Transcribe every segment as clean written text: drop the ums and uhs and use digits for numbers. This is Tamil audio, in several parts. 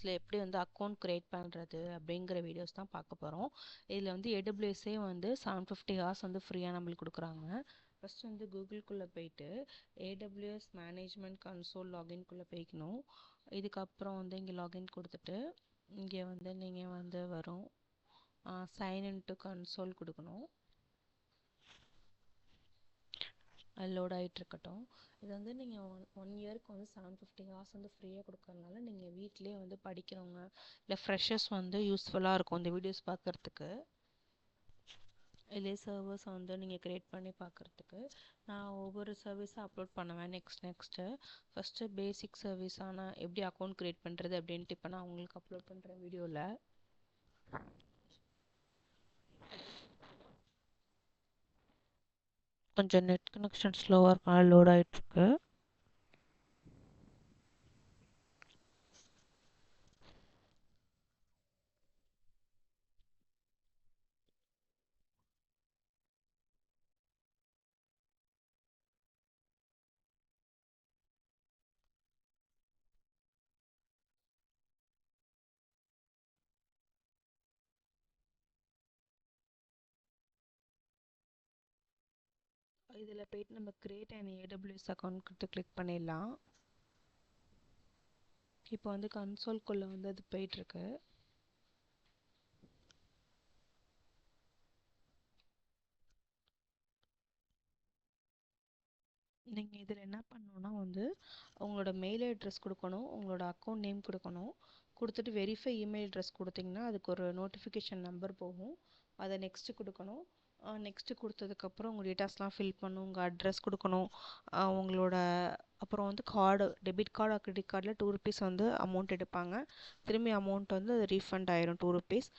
AWSல எப்படி வந்து அக்கௌண்ட் கிரியேட் பண்ணுறது அப்படிங்கிற வீடியோஸ் தான் பார்க்க போகிறோம். இதில் வந்து AWSே வந்து 750 ஹார்ஸ் வந்து ஃப்ரீயாக நம்மளுக்கு கொடுக்குறாங்க. ஃபஸ்ட்டு வந்து கூகுள்குள்ளே போயிட்டு AWS மேனேஜ்மெண்ட் கன்சோல் லாகின்குள்ளே போய்க்கணும். இதுக்கப்புறம் வந்து இங்கே லாகின் கொடுத்துட்டு இங்கே வந்து நீங்கள் வந்து வரும் சைன் இன் டு கன்சோல் கொடுக்கணும். லோட் ஆகிட்டு இருக்கட்டும். இது வந்து நீங்கள் ஒன் இயருக்கு வந்து 750 ஹார்ஸ் வந்து ஃப்ரீயாக கொடுக்கறதுனால நீங்கள் வீட்டிலேயே வந்து படிக்கிறவங்க இல்லை ஃப்ரெஷர்ஸ் வந்து யூஸ்ஃபுல்லாக இருக்கும் இந்த வீடியோஸ் பார்க்குறதுக்கு. இதே சர்வர்ஸ் வந்து நீங்கள் க்ரியேட் பண்ணி பார்க்குறதுக்கு நான் ஒவ்வொரு சர்வீஸாக அப்லோட் பண்ணுவேன். நெக்ஸ்ட்டு ஃபஸ்ட்டு பேசிக் சர்வீஸான எப்படி அக்கௌண்ட் க்ரியேட் பண்ணுறது அப்படின்ட்டு இப்போ நான் உங்களுக்கு அப்லோட் பண்ணுற வீடியோவில் கொஞ்சம் நெட் கனெக்ஷன் ஸ்லோவாக இருக்கனால லோட் ஆகிட்டுருக்கு. இதில் போய்ட்டு நம்ம கிரியேட் அண்ட் AWS அக்கௌண்ட் கொடுத்து கிளிக் பண்ணிடலாம். இப்போ வந்து கன்சோல்குள்ளே வந்து அது போயிட்டுருக்கு. நீங்கள் இதில் என்ன பண்ணணுன்னா வந்து உங்களோட மெயில் அட்ரஸ் கொடுக்கணும், உங்களோட அக்கௌண்ட் நேம் கொடுக்கணும். கொடுத்துட்டு வெரிஃபை இமெயில் அட்ரஸ் கொடுத்தீங்கன்னா அதுக்கு ஒரு நோட்டிஃபிகேஷன் நம்பர் போகும். அதை நெக்ஸ்ட்டு கொடுக்கணும். நெக்ஸ்ட்டு கொடுத்ததுக்கப்புறம் உங்கள் டேட்டாஸ்லாம் ஃபில் பண்ணணும். உங்கள் அட்ரஸ் கொடுக்கணும். உங்களோட அப்புறம் வந்து கார்டு டெபிட் கார்டு கிரெடிட் கார்டில் 2 ருபீஸ் வந்து அமௌண்ட் எடுப்பாங்க. திரும்பி அமௌண்ட் வந்து அது ரீஃபண்ட் ஆயிரும் 2 ருபீஸ்.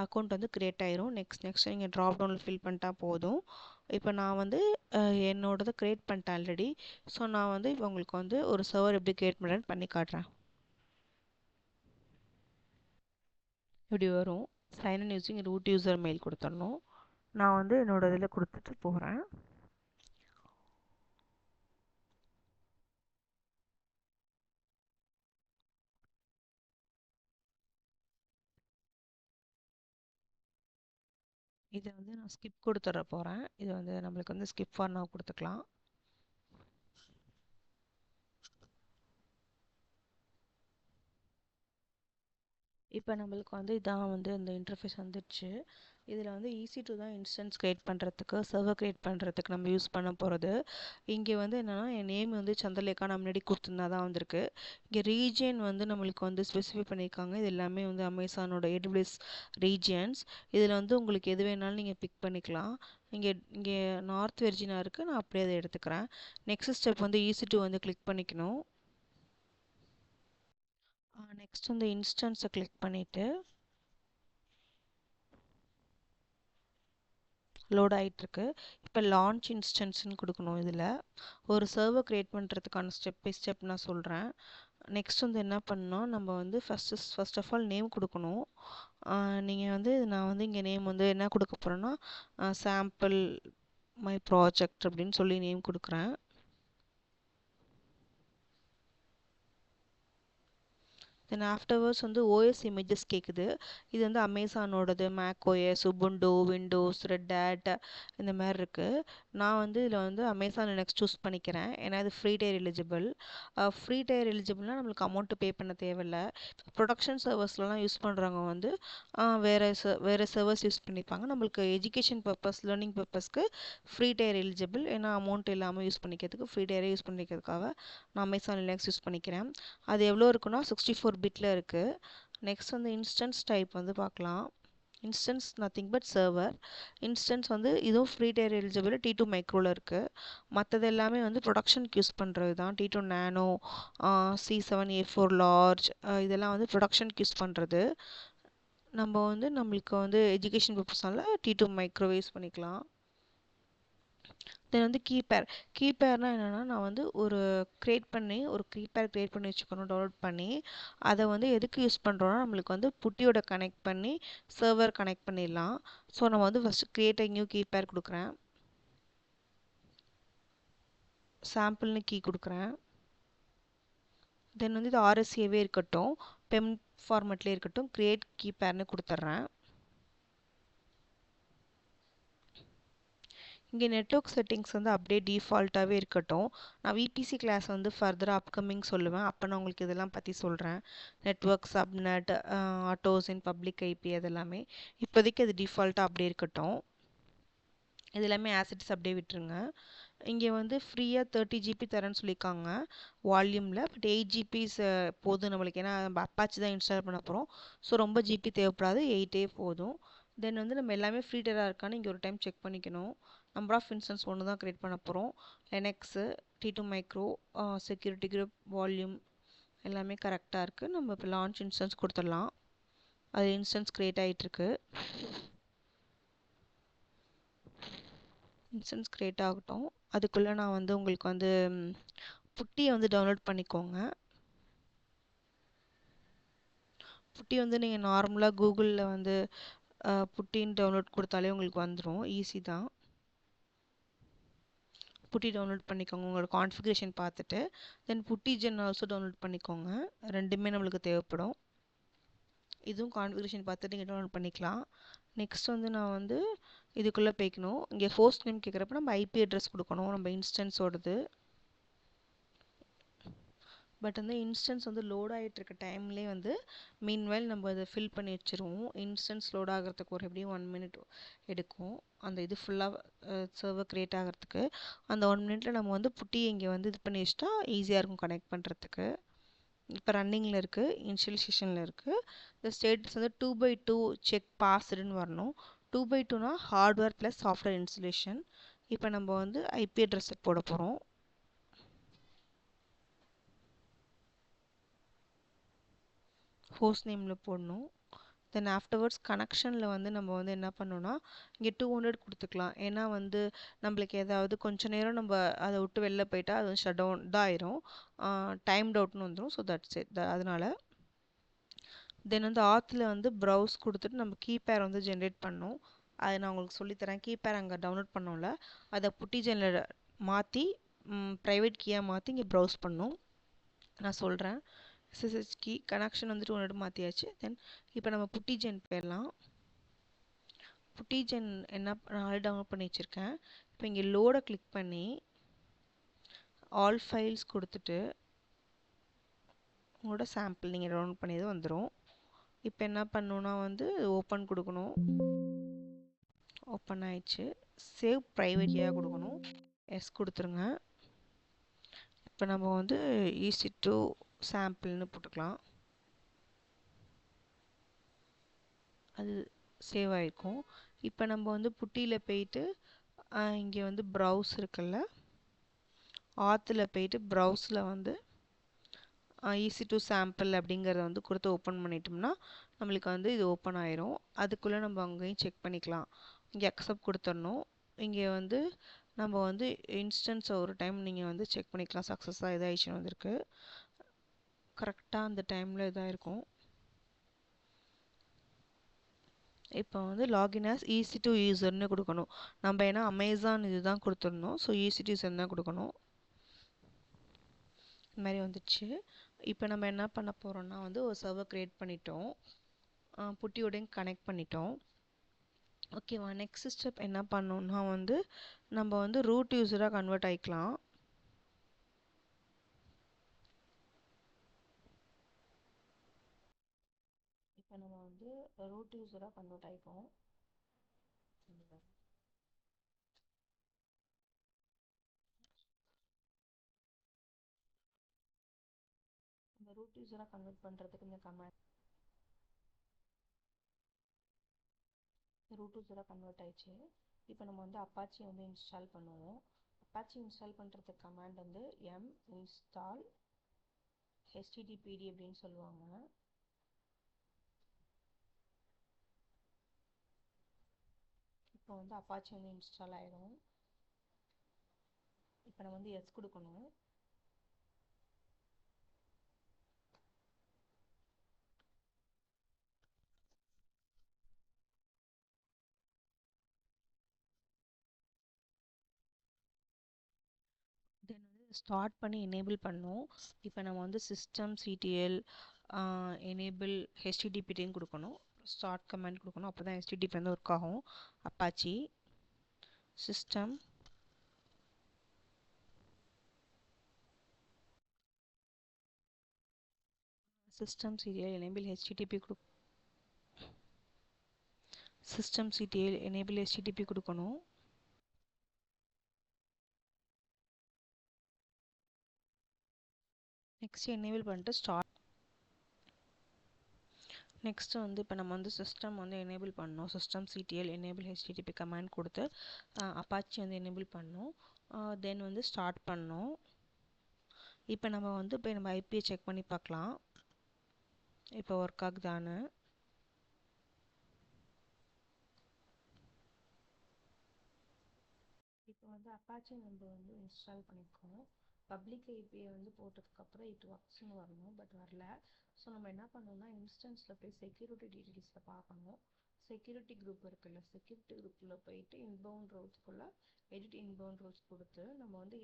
அக்கௌண்ட் வந்து க்ரியேட் ஆயிரும். நெக்ஸ்ட் நீங்கள் ட்ராப் டவுனில் ஃபில் பண்ணிட்டா போதும். இப்போ நான் வந்து என்னோடது க்ரியேட் பண்ணிட்டேன் ஆல்ரெடி. ஸோ நான் வந்து இப்போ உங்களுக்கு வந்து ஒரு சர்வர் எப்படி க்ரியேட் பண்ணுறேன்னு பண்ணி காட்டுறேன். இப்படி வரும். Sign in using root user mail கொடுத்துடணும். நான் வந்து என்னோட இதில் கொடுத்துட்டு போகிறேன். இதை வந்து நான் ஸ்கிப் கொடுத்துட போகிறேன். இது வந்து நம்மளுக்கு வந்து ஸ்கிப் ஃபார் நவ் கொடுத்துக்கலாம். இப்போ நம்மளுக்கு வந்து இதான் வந்து இந்த இன்டர்ஃபேஸ் வந்துடுச்சு. இதில் வந்து EC2 தான் இன்ஸ்டன்ஸ் க்ரியேட் பண்ணுறதுக்கு சர்வர் க்ரியேட் பண்ணுறதுக்கு நம்ம யூஸ் பண்ண போகிறது. இங்கே வந்து என்னென்னா என் நேம் வந்து சந்திரலேகா நான் முன்னாடி கொடுத்துருந்தா தான் வந்திருக்கு. இங்கே ரீஜியன் வந்து நம்மளுக்கு வந்து ஸ்பெசிஃபை பண்ணியிருக்காங்க. இது எல்லாமே வந்து அமேசானோட AWS ரீஜியன்ஸ். இதில் வந்து உங்களுக்கு எது வேணாலும் நீங்கள் பிக் பண்ணிக்கலாம். இங்கே நார்த் வெர்ஜினா இருக்குது. நான் அப்படியே அதை எடுத்துக்கிறேன். நெக்ஸ்ட் ஸ்டெப் வந்து EC2 வந்து கிளிக் பண்ணிக்கணும். நெக்ஸ்ட் வந்து இன்ஸ்டன்ஸை கிளிக் பண்ணிவிட்டு லோட் ஆகிட்டுருக்கு. இப்போ லான்ச் இன்ஸ்டன்ஸ்னு கொடுக்கணும். இதில் ஒரு சர்வர் க்ரியேட் பண்ணுறதுக்கான ஸ்டெப் பை ஸ்டெப் நான் சொல்கிறேன். நெக்ஸ்ட் வந்து என்ன பண்ணணும், நம்ம வந்து ஃபர்ஸ்ட் ஆஃப் ஆல் நேம் கொடுக்கணும். நீங்கள் வந்து நான் வந்து இங்கே நேம் வந்து என்ன கொடுக்க போகிறேன்னா சாம்பிள் மை ப்ராஜெக்ட் அப்படின்னு சொல்லி நேம் கொடுக்குறேன். தென் ஆஃப்டர்வர்ட்ஸ் வந்து OS இமேஜஸ் கேட்குது. இது வந்து அமேசானோடது, Mac OS, Ubuntu, Windows, Red Hat இந்த மாதிரி இருக்குது. நான் வந்து இதில் வந்து அமேசான் லினக்ஸ் சூஸ் பண்ணிக்கிறேன். ஏன்னா இது free tier eligible. Free tier எலிஜிபிள்னால் நம்மளுக்கு அமௌண்ட்டு பே பண்ண தேவையில்லை. ப்ரொடக்ஷன் சர்வர்ஸ்லாம் யூஸ் பண்ணுறவங்க வந்து வேறு சர்வர்ஸ் யூஸ் பண்ணிப்பாங்க. நம்மளுக்கு எஜுகேஷன் பர்பஸ், லேர்னிங் பர்பஸ்க்கு ஃப்ரீ டயர் எலிஜிபிள். ஏன்னா அமௌண்ட் இல்லாமல் யூஸ் பண்ணிக்கிறதுக்கு ஃப்ரீ டயரே யூஸ் பண்ணிக்கிறதுக்காக நான் அமேசான் லினக்ஸ் யூஸ் பண்ணிக்கிறேன். அது எவ்வளோ இருக்குன்னா 64 பிட்டில் இருக்குது. நெக்ஸ்ட் வந்து இன்ஸ்டன்ஸ் டைப் வந்து பார்க்கலாம். Instance nothing but server. Instance வந்து இதுவும் ஃப்ரீ டயர் எலிஜிபிள், T2 மைக்ரோவில் இருக்குது. மற்றது எல்லாமே வந்து ப்ரொடக்ஷனுக்கு யூஸ் பண்ணுறது தான். T2 nano, C7 A4 large இதெல்லாம் வந்து ப்ரொடக்ஷனுக்கு யூஸ் பண்ணுறது. நம்ம வந்து நம்மளுக்கு வந்து எஜுகேஷன் பர்பஸ்னால T2 மைக்ரோவே யூஸ் பண்ணிக்கலாம். தென் வந்து கீபேர்னால் என்னென்னா நான் வந்து ஒரு கீபேர் க்ரியேட் பண்ணி வச்சுக்கணும், டவுன்லோட் பண்ணி. அதை வந்து எதுக்கு யூஸ் பண்ணுறோன்னா நம்மளுக்கு வந்து புட்டியோட கனெக்ட் பண்ணி சர்வர் கனெக்ட் பண்ணிடலாம். ஸோ நம்ம வந்து ஃபஸ்ட்டு க்ரியேட் நியூ கீபேர் கொடுக்குறேன். சாம்பிள்னு கீ கொடுக்குறேன். தென் வந்து இது RSAவே இருக்கட்டும். பெம் ஃபார்மேட்லேயே இருக்கட்டும், கிரியேட் கீபேர்னு கொடுத்துட்றேன். இங்கே நெட்வொர்க் செட்டிங்ஸ் வந்து அப்படியே டிஃபால்ட்டாகவே இருக்கட்டும். நான் விபிசி கிளாஸ் வந்து ஃபர்தராக அப்கமிங் சொல்லுவேன். அப்போ நான் உங்களுக்கு இதெல்லாம் பற்றி சொல்கிறேன். Network, subnet, autos in public IP அதெல்லாமே. இப்போதைக்கு அது டிஃபால்ட்டாக அப்படியே இருக்கட்டும். இது எல்லாமே ஆசிட்ஸ் அப்படியே விட்டுருங்க. இங்கே வந்து ஃப்ரீயாக 30 GB தரேன்னு சொல்லியிருக்காங்க வால்யூமில். பட் 8 GB போதும் நம்மளுக்கு. ஏன்னா நம்ம அப்பாச்சி தான் இன்ஸ்டால் பண்ண போகிறோம். ஸோ ரொம்ப ஜிபி தேவைப்படாது, 8 போதும். தென் வந்து நம்ம எல்லாமே ஃப்ரீ டயராக இருக்கான்னு இங்கே ஒரு டைம் செக் பண்ணிக்கணும். நம்பர் ஆஃப் இன்ஸ்டன்ஸ் ஒன்று தான் க்ரியேட் பண்ண போகிறோம். Linux, T2 micro, security group, volume எல்லாமே கரெக்டாக இருக்குது. நம்ம இப்போ லான்ச் இன்ஸ்டன்ஸ் கொடுத்துடலாம். அது இன்ஸ்டன்ஸ் க்ரியேட் ஆகிட்டுருக்கு. இன்ஸ்டன்ஸ் க்ரியேட் ஆகட்டும். அதுக்குள்ளே நான் வந்து உங்களுக்கு வந்து புட்டியை வந்து டவுன்லோட் பண்ணிக்கோங்க. புட்டி வந்து நீங்கள் நார்மலாக கூகுளில் வந்து புட்டின்னு டவுன்லோட் கொடுத்தாலே உங்களுக்கு வந்துடும். ஈஸி தான். புட்டி டவுன்லோட் பண்ணிக்கோங்க உங்களோட கான்ஃபிகரேஷன் பார்த்துட்டு. தென் புட்டி ஜென் ஆல்சோ டவுன்லோட் பண்ணிக்கோங்க. ரெண்டுமே நம்மளுக்கு தேவைப்படும். இதுவும் கான்ஃபிகரேஷன் பார்த்துட்டு நீங்கள் டவுன்லோட் பண்ணிக்கலாம். நெக்ஸ்ட் வந்து நான் வந்து இதுக்குள்ளே போய்க்கணும். இங்கே ஹோஸ்ட் நேம் கேட்குறப்ப நம்ம ஐபி அட்ரஸ் கொடுக்கணும், நம்ம இன்ஸ்டன்ஸோடது. பட் வந்து இன்ஸ்டன்ஸ் வந்து லோட் ஆகிட்டு இருக்க டைம்லேயே வந்து மீன்வைல் நம்ம அதை ஃபில் பண்ணி வச்சுருவோம். இன்ஸ்டன்ஸ் லோட் ஆகிறதுக்கு ஒரு எப்படியும் 1 minute எடுக்கும். அந்த இது ஃபுல்லாக சர்வர் க்ரியேட் ஆகிறதுக்கு. அந்த 1 minute நம்ம வந்து புட்டி இங்கே வந்து இது பண்ணி வச்சிட்டா ஈஸியாக இருக்கும் கனெக்ட் பண்ணுறதுக்கு. இப்போ ரன்னிங்கில் இருக்குது, இனிஷியலைசேஷனில் இருக்குது. இந்த ஸ்டேட்டஸ் வந்து 2/2 செக் பாஸ்டுன்னு வரணும். 2/2னா ஹார்ட்வேர் ப்ளஸ் சாஃப்ட்வேர் இன்ஸ்டலேஷன். இப்போ நம்ம வந்து ஐபி அட்ரஸ் போட போகிறோம். ஹோஸ்ட் நேமில் போடணும். தென் ஆஃப்டர்வர்ட்ஸ் கனெக்ஷனில் வந்து நம்ம வந்து என்ன பண்ணோன்னா இங்கே 200 கொடுத்துக்கலாம். ஏன்னா வந்து நம்மளுக்கு ஏதாவது கொஞ்சம் நேரம் நம்ம அதை விட்டு வெளில போயிட்டா அது வந்து ஷட் டவுன் தான் ஆயிரும். டைம் டவுட்னு வந்துடும். So that's it. அதனால் தென் வந்து ஆத்தில் வந்து ப்ரௌஸ் கொடுத்துட்டு நம்ம கீபேர் வந்து ஜென்ரேட் பண்ணணும். அதை நான் உங்களுக்கு சொல்லித்தரேன். கீபேர் அங்கே டவுன்லோட் பண்ணோம்ல, அதை புட்டி ஜெனில் மாற்றி ப்ரைவேட் கீயாக மாற்றி இங்கே ப்ரௌஸ் பண்ணணும். நான் சொல்கிறேன். SSH கீ கனெக்ஷன் வந்துட்டு 1 மாற்றியாச்சு. தென் இப்போ நம்ம புட்டி ஜென் போயிடலாம். புட்டி ஜென் என்ன நான் ஆல்ரெடி டவுன்லோட் பண்ணி வச்சுருக்கேன். இப்போ இங்கே லோடை கிளிக் பண்ணி ஆல் ஃபைல்ஸ் கொடுத்துட்டு உங்களோட சாம்பிள் நீங்கள் டவுன்லோட் பண்ணியது வந்துடும். இப்போ என்ன பண்ணணுன்னா வந்து ஓப்பன் கொடுக்கணும். ஓப்பன் ஆயிடுச்சு. சேவ் ப்ரைவேட் கீயாக கொடுக்கணும். எஸ் கொடுத்துருங்க. இப்போ நம்ம வந்து EC2 சாம்பிள்னு போட்டுக்கலாம். அது சேவ் ஆகிருக்கும். இப்போ நம்ம வந்து புட்டியில் போயிட்டு இங்கே வந்து ப்ரௌஸ் இருக்குல்ல, ஆத்தில் போயிட்டு ப்ரௌஸில் வந்து EC2 சாம்பிள் அப்படிங்கிறத வந்து கொடுத்து ஓப்பன் பண்ணிட்டோம்னா நம்மளுக்கு வந்து இது ஓப்பன் ஆயிரும். அதுக்குள்ளே நம்ம அங்கேயும் செக் பண்ணிக்கலாம். இங்கே அக்செப்ட் கொடுத்துடணும். இங்கே வந்து நம்ம வந்து இன்ஸ்டன்ஸை ஒரு டைம் நீங்கள் வந்து செக் பண்ணிக்கலாம். சக்ஸஸாக இதாகிடுச்சுன்னு வந்திருக்கு. கரெக்டாக அந்த டைமில் இதாக இருக்கும். இப்போ வந்து லாகின் ஆஸ் EC2 யூசர்னு கொடுக்கணும். நம்ம ஏன்னா அமேசான் இது தான் கொடுத்துருந்தோம். ஸோ EC2 யூசர் தான் கொடுக்கணும். இந்த மாதிரி வந்துடுச்சு. இப்போ நம்ம என்ன பண்ண போகிறோம்னா வந்து ஒரு சர்வர் க்ரியேட் பண்ணிட்டோம். புட்டியோடையும் கனெக்ட் பண்ணிட்டோம். ஓகேவா. நெக்ஸ்ட் ஸ்டெப் என்ன பண்ணோம்னா வந்து நம்ம வந்து ரூட் யூஸராக கன்வெர்ட் ஆகிக்கலாம். இப்போ நம்ம வந்து ரூட் யூஸராக கன்வெர்ட் ஆகிப்போம். இந்த ரூட் யூஸராக கன்வெர்ட் பண்ணுறதுக்கு இந்த கமாண்ட் ரூட் யூஸராக கன்வெர்ட் ஆயிடுச்சு. இப்போ நம்ம வந்து அப்பாச்சி வந்து இன்ஸ்டால் பண்ணுவோம். அப்பாச்சி இன்ஸ்டால் பண்ணுறதுக்கு கமாண்ட் வந்து install httpd அப்படின்னு சொல்லுவாங்க. இப்போ வந்து அப்பாச்சி வந்து இன்ஸ்டால் ஆயிடும். இப்போ நம்ம வந்து எஸ் கொடுக்கணும். தென் வந்து ஸ்டார்ட் பண்ணி எனேபிள் பண்ணோம். இப்போ நம்ம வந்து சிஸ்டம், CTL, எனேபிள் ஹெச்டிடிபிடின்னு கொடுக்கணும், ஸ்டார்ட் கமெண்ட் கொடுக்கணும். அப்போ தான் ஹெச்டிடிபி வந்து ஒர்க் ஆகும். Apache system serial enable HTTP system CTL enable HTTP கொடுக்கணும். நெக்ஸ்ட் எனேபிள் பண்ணிட்டு ஸ்டார்ட். நெக்ஸ்ட் வந்து இப்போ நம்ம வந்து சிஸ்டம் வந்து எனேபிள் பண்ணோம். System CTL enable HTTP command கொடுத்து அப்பாச்சி வந்து எனேபிள் பண்ணோம். தென் வந்து ஸ்டார்ட் பண்ணோம். இப்போ நம்ம வந்து இப்போ நம்ம ஐபியை செக் பண்ணி பார்க்கலாம், இப்போ ஒர்க் ஆகுதான்னு. இப்போ வந்து அப்பாச்சி நம்ம வந்து இன்ஸ்டால் பண்ணியிருக்கோம். பப்ளிக் ஐபியை வந்து போட்டதுக்கப்புறம் இட் ஒர்க்ஸ்னு வரணும், பட் வரல. ஸோ நம்ம என்ன பண்ணணும்னா இன்ஸ்டன்ஸில் போய் செக்யூரிட்டி டீட்டெயில்ஸில் பார்க்கணும். செக்யூரிட்டி குரூப் இருக்குல்ல, செக்யூரிட்டி குரூப்பில் போயிட்டு இன்பவுண்ட் ரூல்ஸ்க்குள்ளே எடிட் இன்பவுண்ட் ரூல்ஸ் கொடுத்து நம்ம வந்து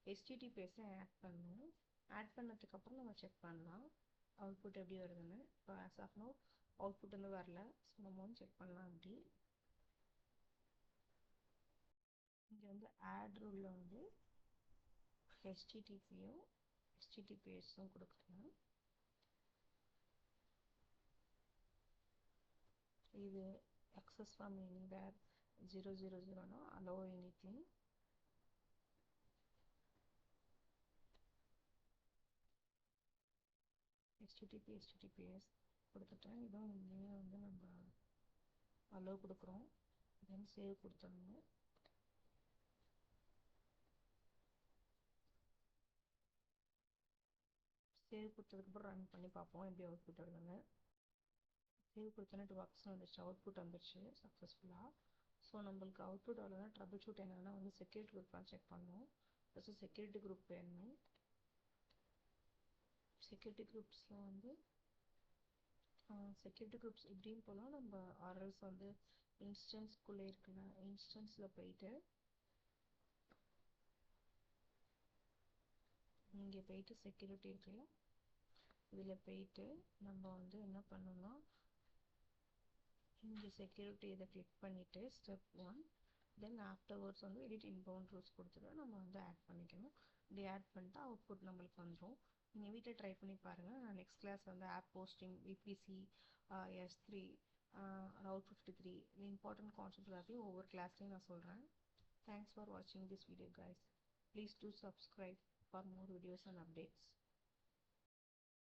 ஹெச்டிடிபிஎஸை ஆட் பண்ணணும். ஆட் பண்ணதுக்கப்புறம் நம்ம செக் பண்ணலாம் அவுட்புட் எப்படி வருதுன்னு. இப்போ ஆஸ் ஆஃப் நோ அவுட்புட் வந்து வரல. ஸோ நம்ம வந்து செக் பண்ணலாம். அப்படி இங்கே வந்து ஆட் ரூலில் வந்து ஹெச்டிடிபியும் ஹெச்டிடிபிஎஸும் கொடுக்குறேன். இது access from anywhere 000 னா allow anything. https கொடுத்துட்டேன். இதுவும் இங்கேயும் வந்து நம்ம allow கொடுக்குறோம். தென் சேவ் கொடுத்துடணும். சேவ் கொடுத்ததுக்கப்புறம் ரன் பண்ணி பார்ப்போம் எப்படி அவுட்புட் வருதுன்னு. சேவ் கொடுத்தோன்னே இது ஒர்க்ஸ் வந்துச்சு, அவுட்புட் வந்துருச்சு சக்ஸஸ்ஃபுல்லாக. ஸோ நம்மளுக்கு அவுட்புட் வரலன்னா ட்ரபிள் ஷூட் என்னன்னா வந்து செக்யூரிட்டி குரூப்லாம் செக் பண்ணணும். ஃபஸ்ட்டு செக்யூரிட்டி குரூப் வேணும். செக்யூரிட்டி குரூப்ஸில் வந்து செக்யூரிட்டி குரூப்ஸ் இப்படின்னு போகலாம். நம்ம ஆர்எல்ஸ் வந்து இன்ஸ்டன்ஸ்குள்ளே இருக்குல்ல, இன்ஸ்டன்ஸில் போயிட்டு இங்கே போயிட்டு செக்யூரிட்டி இருக்குல்ல, இதில் போயிட்டு நம்ம வந்து என்ன பண்ணணும்னா இங்கே செக்யூரிட்டி இதை கிளிக் பண்ணிவிட்டு ஸ்டெப் 1, தென் ஆஃப்டர்வர்ட்ஸ் வந்து எடிட் இன்பவுண்ட் ரூல்ஸ் கொடுத்துட்டு நம்ம வந்து ஆட் பண்ணிக்கணும். இப்படி ஆட் பண்ணிட்டா அவுட்புட் நம்மளுக்கு வந்துடும். நீங்கள் வீட்டில் ட்ரை பண்ணி பாருங்கள். நான் நெக்ஸ்ட் கிளாஸ் வந்து app posting, VPC, S3, Route 53 இந்த இம்பார்ட்டன்ட் கான்செப்ட் எல்லாத்தையும் ஒவ்வொரு கிளாஸ்லையும் நான் சொல்கிறேன். தேங்க்ஸ் ஃபார் வாட்சிங் this video guys. Please do subscribe for more videos and updates.